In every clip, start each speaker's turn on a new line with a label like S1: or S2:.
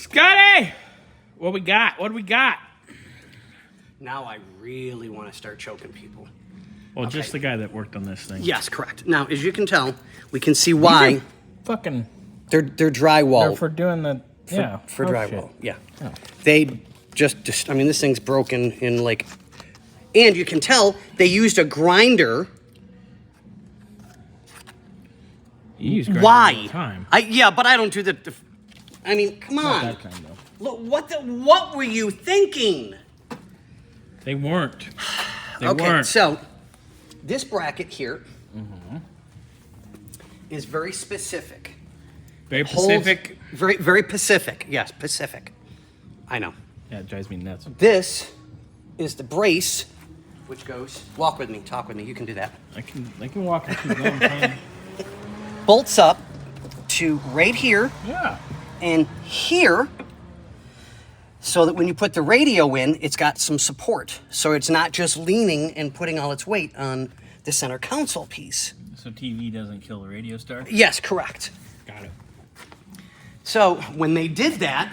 S1: Scotty! What we got? What do we got?
S2: Now I really want to start choking people.
S1: Well,
S2: Okay.
S1: just the guy that worked on this thing.
S2: Yes, correct. Now, as you can tell, we can see why
S1: Fucking.
S2: they're drywall.
S1: They're for doing the.
S2: For
S1: oh,
S2: drywall.
S1: shit.
S2: Yeah.
S1: Oh.
S2: They just, I mean, this thing's broken in like, and you can tell they used a grinder.
S1: You use grinders
S2: Why?
S1: all the time.
S2: Yeah, but I don't do the. I mean, come
S1: Not
S2: on.
S1: that kind, though.
S2: Look, what were you thinking?
S1: They weren't. They
S2: Okay,
S1: weren't.
S2: so this bracket here is very specific.
S1: Very
S2: Holds-
S1: Pacific.
S2: Very, very Pacific. Yes, Pacific. I know.
S1: Yeah, it drives me nuts.
S2: This is the brace, which goes. Walk with me. Talk with me. You can do that.
S1: I can walk and keep going. Fine.
S2: Bolts up to right here
S1: Yeah.
S2: and here, so that when you put the radio in, it's got some support. So it's not just leaning and putting all its weight on the center console piece.
S1: So TV doesn't kill the radio star?
S2: Yes, correct.
S1: Got it.
S2: So when they did that,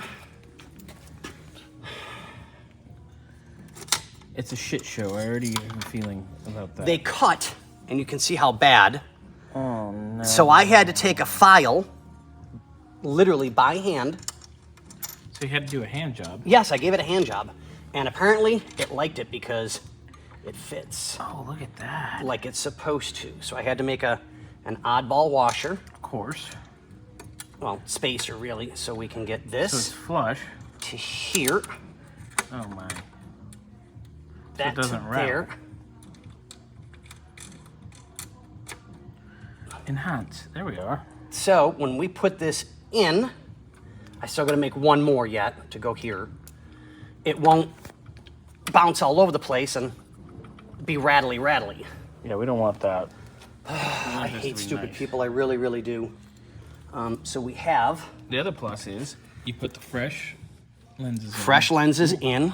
S1: It's a shit show. I already have a feeling about that.
S2: they cut, and you can see how bad.
S1: Oh, no.
S2: So I had to take a file, literally by hand.
S1: So you had to do a hand job.
S2: Yes, I gave it a hand job. And apparently it liked it because it fits
S1: Oh, look at that.
S2: like it's supposed to. So I had to make an oddball washer,
S1: Of course.
S2: well, spacer really, so we can get
S1: So it's
S2: this
S1: flush.
S2: to here,
S1: Oh, my.
S2: that
S1: doesn't
S2: to
S1: rattle.
S2: there.
S1: Enhance. There we are.
S2: So when we put this in, I still gotta make one more yet to go here. It won't bounce all over the place and be rattly.
S1: Yeah, we don't want that.
S2: I hate stupid people, I really, really do. So we have
S1: The other plus is you put the fresh lenses in.
S2: fresh lenses in,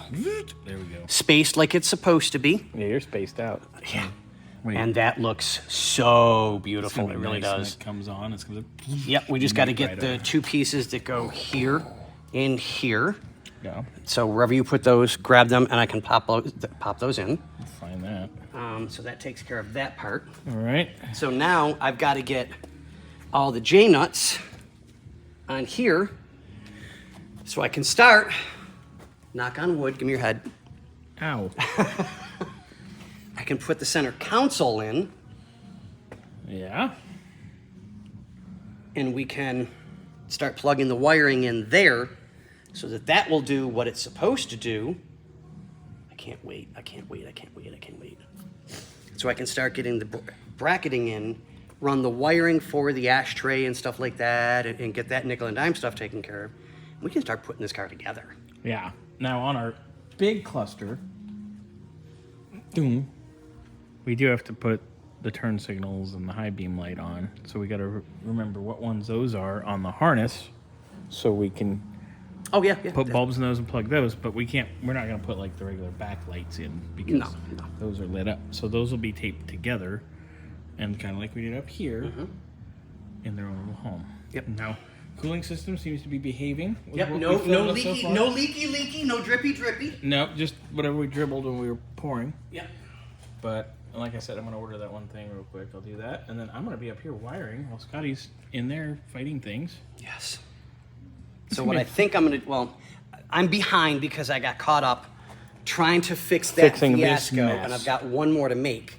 S1: There we go.
S2: spaced like it's supposed to be,
S1: Yeah, you're spaced out.
S2: Yeah.
S1: Wait,
S2: and that looks so
S1: it's
S2: beautiful.
S1: gonna
S2: It
S1: be
S2: really
S1: nice when
S2: does.
S1: It comes on. It's gonna.
S2: Yep, we just got to
S1: Make
S2: get
S1: right
S2: the
S1: over.
S2: two pieces that go here and here.
S1: Yeah,
S2: So wherever you put those, grab them, and I can pop those in.
S1: find that.
S2: So that takes care of that part.
S1: All right.
S2: So now I've got to get all the J-nuts on here so I can start. Knock on wood, give me your head.
S1: Ow.
S2: I can put the center console in,
S1: Yeah.
S2: and we can start plugging the wiring in there so that will do what it's supposed to do. I can't wait. So I can start getting the bracketing in, run the wiring for the ashtray and stuff like that, and get that nickel and dime stuff taken care of. We can start putting this car together.
S1: Yeah. Now on our big cluster, we do have to put the turn signals and the high beam light on. So we got to remember what ones those are on the harness, so we can
S2: Oh yeah.
S1: put bulbs in those and plug those. But we can't. We're not going to put like the regular backlights in because
S2: No.
S1: those are lit up. So those will be taped together, and kind of like we did up here in their own little home.
S2: Yep.
S1: Now, cooling system seems to be behaving. with
S2: Yep.
S1: what
S2: No
S1: we filled up so
S2: leaky,
S1: far.
S2: no leaky, no drippy.
S1: No, just whatever we dribbled when we were pouring.
S2: Yep.
S1: But like I said, I'm going to order that one thing real quick. I'll do that. And then I'm going to be up here wiring while Scotty's in there fighting things.
S2: Yes. So what I think I'm gonna, I'm behind because I got caught up trying to fix that
S1: Fixing this
S2: fiasco,
S1: mess.
S2: and I've got one more to make.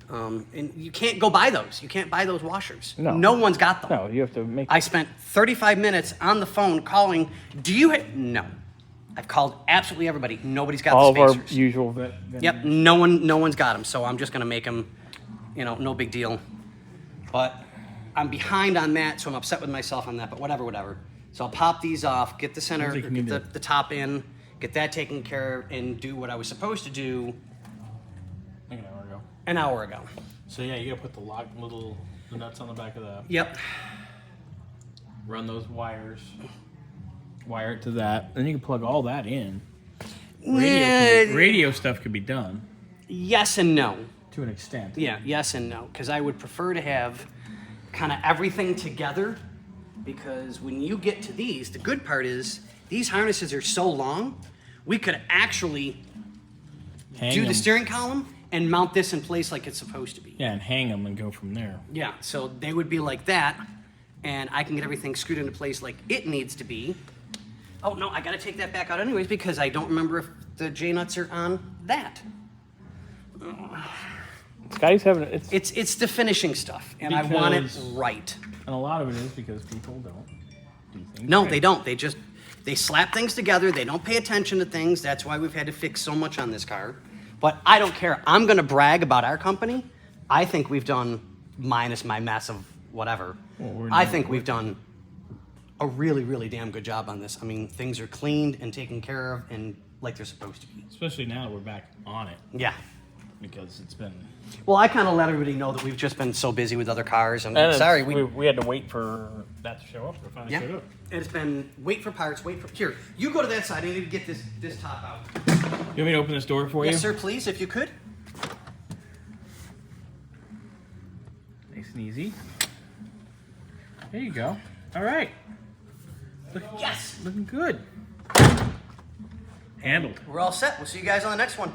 S2: And you can't go buy those. You can't buy those washers.
S1: No.
S2: No one's got them.
S1: No, you have to make...
S2: I spent 35 minutes on the phone calling. No. I've called absolutely everybody. Nobody's got
S1: all
S2: the
S1: of our
S2: spacers.
S1: usual...
S2: Yep. No one's got them. So I'm just gonna make them. No big deal. But I'm behind on that, so I'm upset with myself on that. But whatever. So I'll pop these off, get the center,
S1: Sounds like you
S2: get
S1: need
S2: the top in, get that taken care of, and do what I was supposed to do
S1: Like an hour ago.
S2: an hour ago.
S1: So yeah, you got to put the nuts on the back of that.
S2: Yep.
S1: Run those wires. Wire it to that. Then you can plug all that in. Radio stuff could be done
S2: Yes and no.
S1: to an extent.
S2: Yeah, yes and no. Because I would prefer to have kind of everything together, because when you get to these, the good part is these harnesses are so long, we could actually
S1: Hang
S2: do the
S1: 'em.
S2: steering column and mount this in place like it's supposed to be.
S1: Yeah, and hang them and go from there.
S2: Yeah, so they would be like that, and I can get everything screwed into place like it needs to be. Oh no, I gotta take that back out anyways because I don't remember if the J-nuts are on that.
S1: Scotty's having it's
S2: It's the finishing stuff, and I want it
S1: Because-
S2: right.
S1: and a lot of it is because people don't do things.
S2: No,
S1: right.
S2: they don't. They slap things together. They don't pay attention to things. That's why we've had to fix so much on this car. But I don't care. I'm gonna brag about our company. I think we've done, minus my mess of whatever.
S1: Well,
S2: I think we've done a really, really damn good job on this. I mean, things are cleaned and taken care of and like they're supposed to be.
S1: Especially now that we're back on it
S2: Yeah.
S1: because it's been.
S2: Well, I kind of let everybody know that we've just been so busy with other cars. And
S1: And
S2: sorry,
S1: we had to wait for that to show up. It finally
S2: yeah.
S1: showed up.
S2: It's been wait for parts, wait for here. You go to that side. I need to get this top out.
S1: You want me to open this door for you?
S2: Yes, sir. Please, if you could.
S1: Nice and easy. There you go. All right.
S2: Yes.
S1: Looking good. Handled.
S2: We're all set. We'll see you guys on the next one.